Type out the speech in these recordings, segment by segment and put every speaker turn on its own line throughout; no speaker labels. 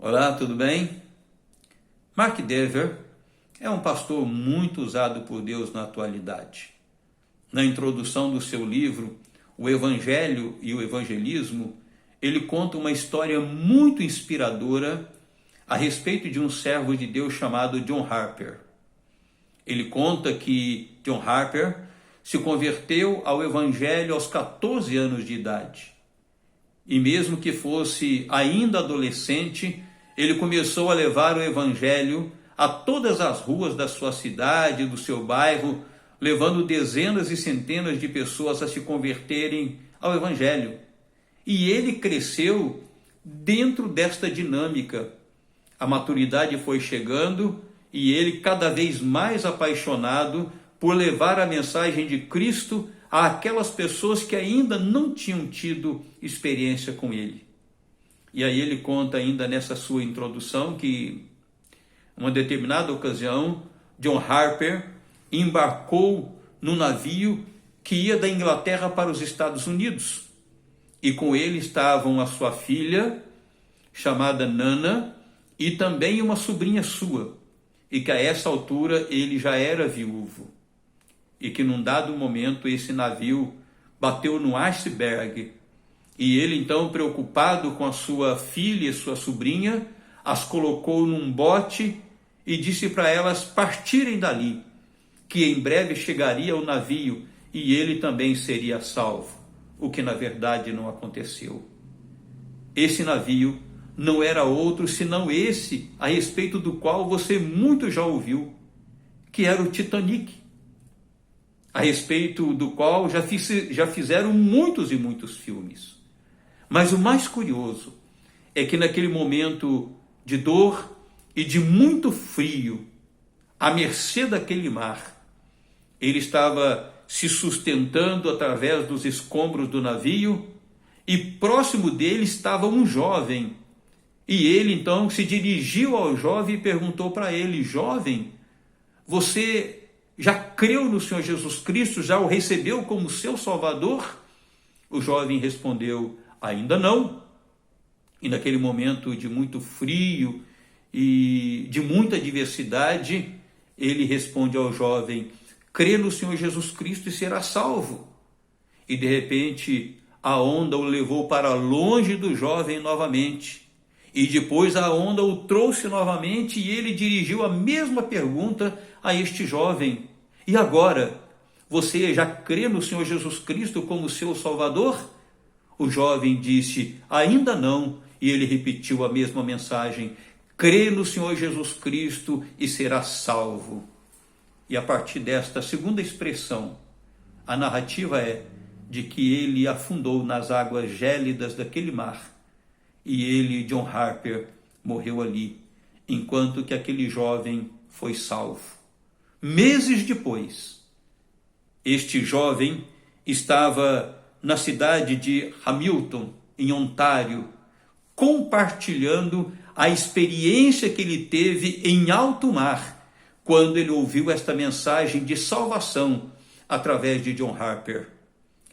Olá, tudo bem? Mark Dever é um pastor muito usado por Deus na atualidade. Na introdução do seu livro, O Evangelho e o Evangelismo, ele conta uma história muito inspiradora a respeito de um servo de Deus chamado John Harper. Ele conta que John Harper se converteu ao Evangelho aos 14 anos de idade. E mesmo que fosse ainda adolescente, ele começou a levar o Evangelho a todas as ruas da sua cidade, do seu bairro, levando dezenas e centenas de pessoas a se converterem ao Evangelho. E ele cresceu dentro desta dinâmica. A maturidade foi chegando e ele cada vez mais apaixonado por levar a mensagem de Cristo àquelas pessoas que ainda não tinham tido experiência com ele. E aí ele conta ainda nessa sua introdução que, uma determinada ocasião, John Harper embarcou num navio que ia da Inglaterra para os Estados Unidos. E com ele estavam a sua filha, chamada Nana, e também uma sobrinha sua. E que a essa altura ele já era viúvo. E que num dado momento esse navio bateu no iceberg. E ele então, preocupado com a sua filha e sua sobrinha, as colocou num bote e disse para elas partirem dali, que em breve chegaria o navio e ele também seria salvo, o que na verdade não aconteceu. Esse navio não era outro senão esse a respeito do qual você muito já ouviu, que era o Titanic, a respeito do qual já fizeram muitos e muitos filmes. Mas o mais curioso é que naquele momento de dor e de muito frio, à mercê daquele mar, ele estava se sustentando através dos escombros do navio e próximo dele estava um jovem. E ele então se dirigiu ao jovem e perguntou para ele: jovem, você já creu no Senhor Jesus Cristo? Já o recebeu como seu Salvador? O jovem respondeu: ainda não. E naquele momento de muito frio e de muita adversidade, ele responde ao jovem: crê no Senhor Jesus Cristo e será salvo. E de repente a onda o levou para longe do jovem novamente. E depois a onda o trouxe novamente e ele dirigiu a mesma pergunta a este jovem: e agora, você já crê no Senhor Jesus Cristo como seu Salvador? O jovem disse: ainda não. E ele repetiu a mesma mensagem: crê no Senhor Jesus Cristo e será salvo. E a partir desta segunda expressão, a narrativa é de que ele afundou nas águas gélidas daquele mar. E ele, John Harper, morreu ali, enquanto que aquele jovem foi salvo. Meses depois, este jovem estava na cidade de Hamilton, em Ontário, compartilhando a experiência que ele teve em alto mar, quando ele ouviu esta mensagem de salvação através de John Harper.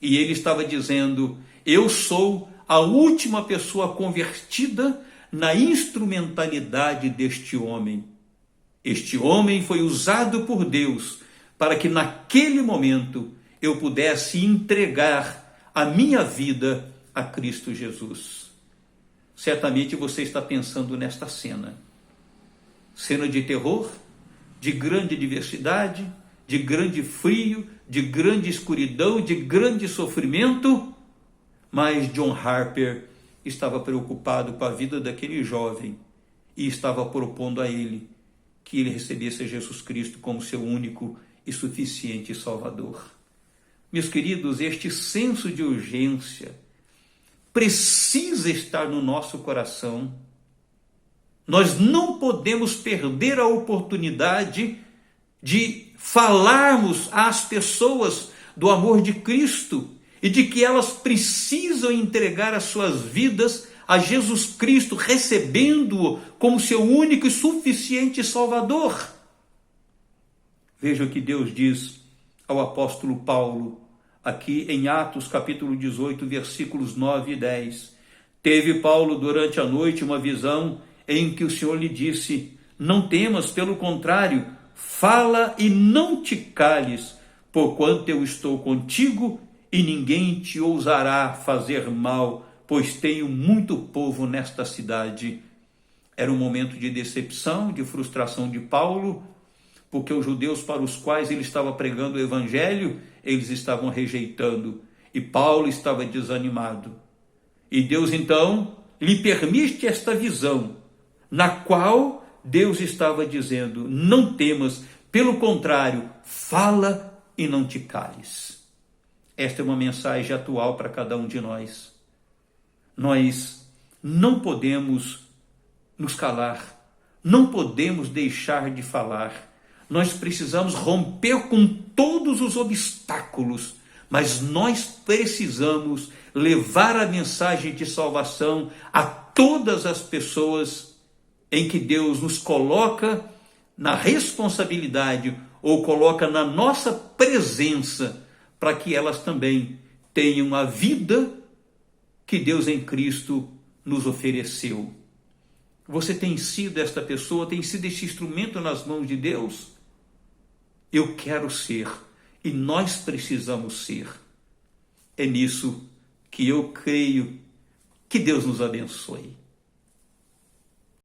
E ele estava dizendo: eu sou a última pessoa convertida na instrumentalidade deste homem. Este homem foi usado por Deus para que naquele momento eu pudesse entregar a minha vida a Cristo Jesus. Certamente você está pensando nesta cena. Cena de terror, de grande adversidade, de grande frio, de grande escuridão, de grande sofrimento. Mas John Harper estava preocupado com a vida daquele jovem e estava propondo a ele que ele recebesse Jesus Cristo como seu único e suficiente Salvador. Meus queridos, este senso de urgência precisa estar no nosso coração. Nós não podemos perder a oportunidade de falarmos às pessoas do amor de Cristo e de que elas precisam entregar as suas vidas a Jesus Cristo, recebendo-o como seu único e suficiente Salvador. Veja o que Deus diz ao apóstolo Paulo, aqui em Atos capítulo 18, versículos 9 e 10. Teve Paulo durante a noite uma visão em que o Senhor lhe disse: não temas, pelo contrário, fala e não te cales, porquanto eu estou contigo e ninguém te ousará fazer mal, pois tenho muito povo nesta cidade. Era um momento de decepção, de frustração de Paulo, porque os judeus para os quais ele estava pregando o evangelho, eles estavam rejeitando, e Paulo estava desanimado. E Deus então lhe permite esta visão, na qual Deus estava dizendo: não temas, pelo contrário, fala e não te cales. Esta é uma mensagem atual para cada um de nós. Nós não podemos nos calar, não podemos deixar de falar. Nós precisamos romper com todos os obstáculos, mas nós precisamos levar a mensagem de salvação a todas as pessoas em que Deus nos coloca na responsabilidade ou coloca na nossa presença, para que elas também tenham a vida que Deus em Cristo nos ofereceu. Você tem sido esta pessoa, tem sido este instrumento nas mãos de Deus? Eu quero ser, e nós precisamos ser. É nisso que eu creio. Que Deus nos abençoe.